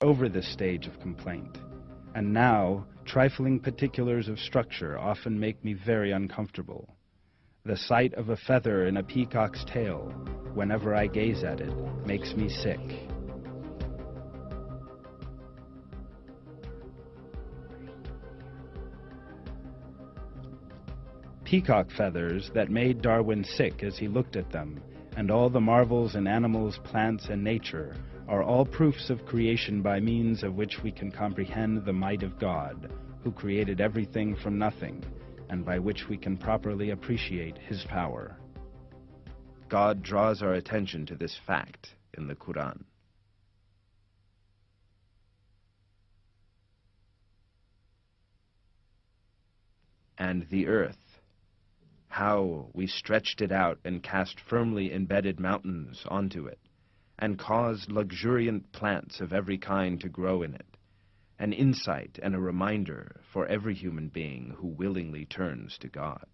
over this stage of complaint, and now trifling particulars of structure often make me very uncomfortable. The sight of a feather in a peacock's tail, whenever I gaze at it, makes me sick. Peacock feathers that made Darwin sick as he looked at them, and all the marvels in animals, plants, and nature are all proofs of creation by means of which we can comprehend the might of God, who created everything from nothing, and by which we can properly appreciate his power. God draws our attention to this fact in the Quran. And the earth, how we stretched it out and cast firmly embedded mountains onto it, and caused luxuriant plants of every kind to grow in it, an insight and a reminder for every human being who willingly turns to God.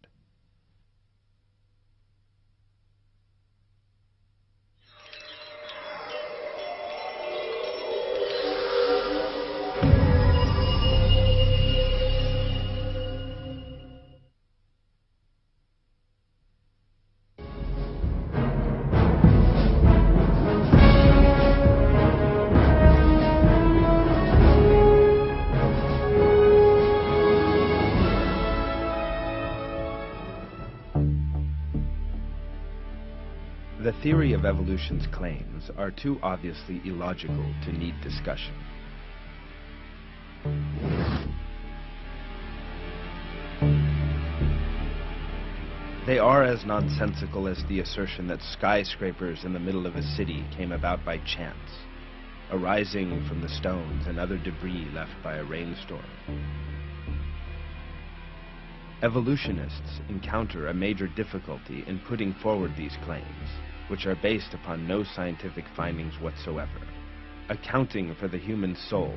The theory of evolution's claims are too obviously illogical to need discussion. They are as nonsensical as the assertion that skyscrapers in the middle of a city came about by chance, arising from the stones and other debris left by a rainstorm. Evolutionists encounter a major difficulty in putting forward these claims, which are based upon no scientific findings whatsoever, accounting for the human soul.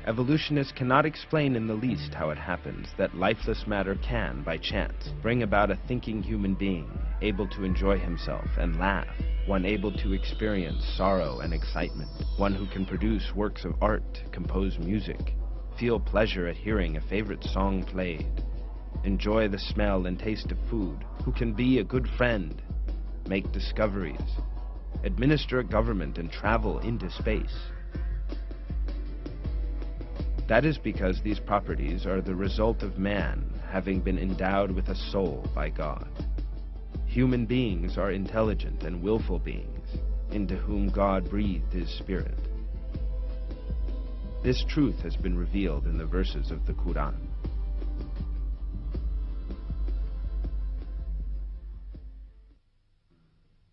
Evolutionists cannot explain in the least how it happens that lifeless matter can, by chance, bring about a thinking human being, able to enjoy himself and laugh, one able to experience sorrow and excitement, one who can produce works of art, compose music, feel pleasure at hearing a favorite song played, enjoy the smell and taste of food, who can be a good friend, make discoveries, administer a government, and travel into space. That is because these properties are the result of man having been endowed with a soul by God. Human beings are intelligent and willful beings, into whom God breathed his spirit. This truth has been revealed in the verses of the Quran.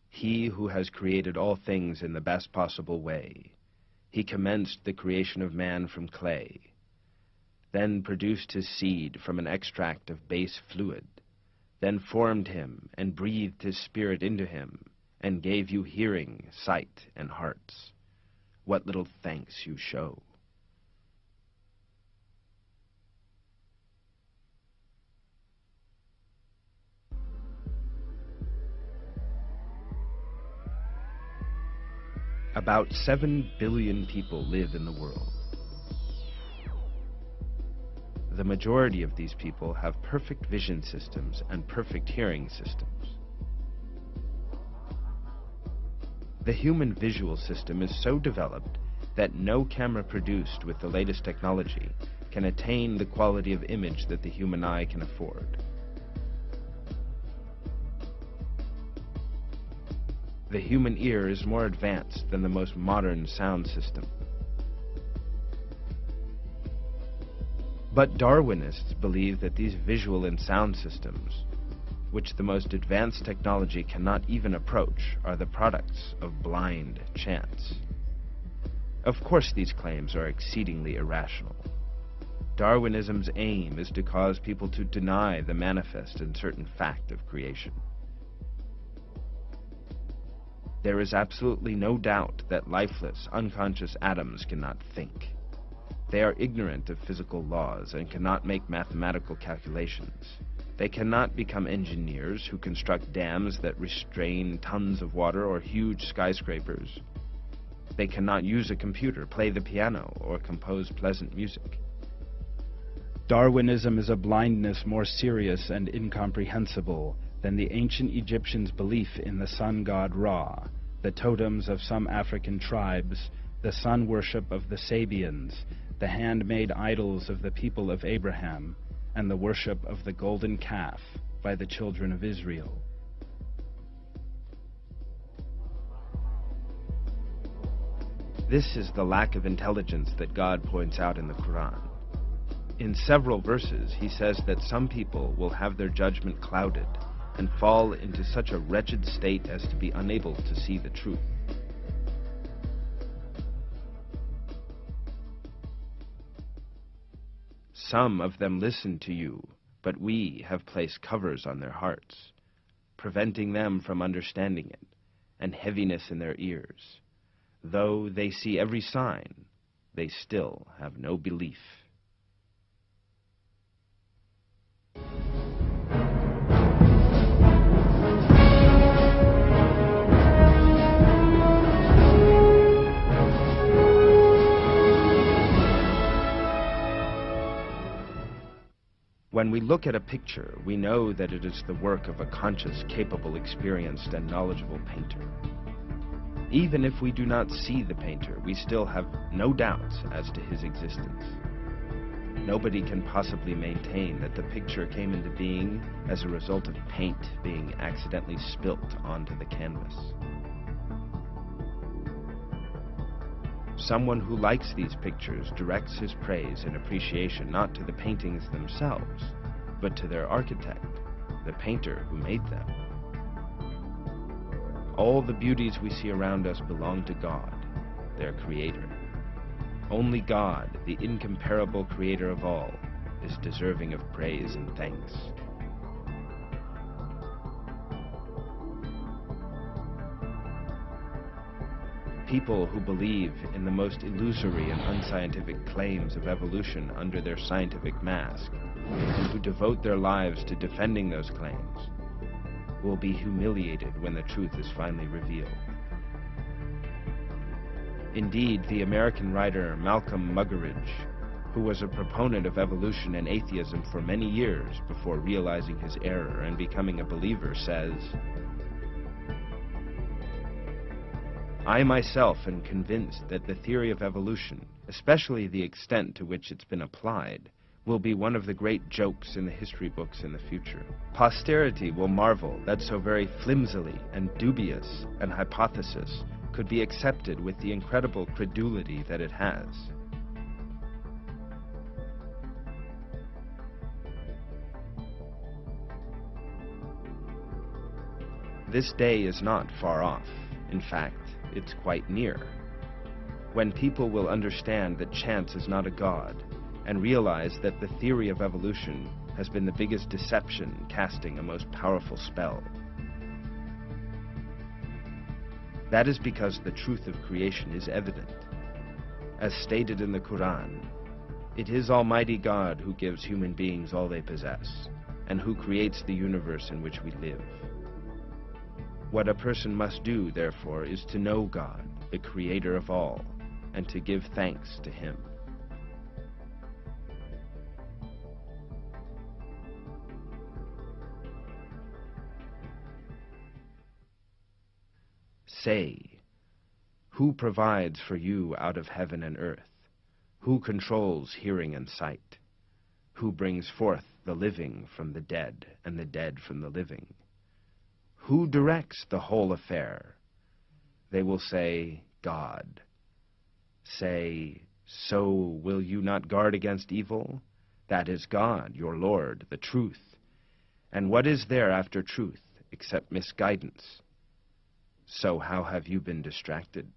He who has created all things in the best possible way, he commenced the creation of man from clay, then produced his seed from an extract of base fluid, then formed him and breathed his spirit into him, and gave you hearing, sight, and hearts. What little thanks you show! About 7 billion people live in the world. The majority of these people have perfect vision systems and perfect hearing systems. The human visual system is so developed that no camera produced with the latest technology can attain the quality of image that the human eye can afford. The human ear is more advanced than the most modern sound system. But Darwinists believe that these visual and sound systems, which the most advanced technology cannot even approach, are the products of blind chance. Of course, these claims are exceedingly irrational. Darwinism's aim is to cause people to deny the manifest and certain fact of creation. There is absolutely no doubt that lifeless, unconscious atoms cannot think. They are ignorant of physical laws and cannot make mathematical calculations. They cannot become engineers who construct dams that restrain tons of water or huge skyscrapers. They cannot use a computer, play the piano, or compose pleasant music. Darwinism is a blindness more serious and incomprehensible than the ancient Egyptians' belief in the sun god Ra, the totems of some African tribes, the sun worship of the Sabians, the handmade idols of the people of Abraham, and the worship of the golden calf by the children of Israel. This is the lack of intelligence that God points out in the Quran. In several verses, he says that some people will have their judgment clouded and fall into such a wretched state as to be unable to see the truth. Some of them listen to you, but we have placed covers on their hearts, preventing them from understanding it, and heaviness in their ears. Though they see every sign, they still have no belief. When we look at a picture, we know that it is the work of a conscious, capable, experienced, and knowledgeable painter. Even if we do not see the painter, we still have no doubts as to his existence. Nobody can possibly maintain that the picture came into being as a result of paint being accidentally spilt onto the canvas. Someone who likes these pictures directs his praise and appreciation not to the paintings themselves, but to their architect, the painter who made them. All the beauties we see around us belong to God, their creator. Only God, the incomparable creator of all, is deserving of praise and thanks. People who believe in the most illusory and unscientific claims of evolution under their scientific mask, and who devote their lives to defending those claims, will be humiliated when the truth is finally revealed. Indeed, the American writer Malcolm Muggeridge, who was a proponent of evolution and atheism for many years before realizing his error and becoming a believer, says, "I myself am convinced that the theory of evolution, especially the extent to which it's been applied, will be one of the great jokes in the history books in the future. Posterity will marvel that so very flimsily and dubious an hypothesis could be accepted with the incredible credulity that it has." This day is not far off. In fact, it's quite near, when people will understand that chance is not a god and realize that the theory of evolution has been the biggest deception casting a most powerful spell. That is because the truth of creation is evident. As stated in the Quran, it is Almighty God who gives human beings all they possess, and who creates the universe in which we live. What a person must do, therefore, is to know God, the creator of all, and to give thanks to him. Say, who provides for you out of heaven and earth? Who controls hearing and sight? Who brings forth the living from the dead and the dead from the living? Who directs the whole affair? They will say, God. Say, so will you not guard against evil? That is God, your Lord, the truth. And what is there after truth except misguidance? So how have you been distracted?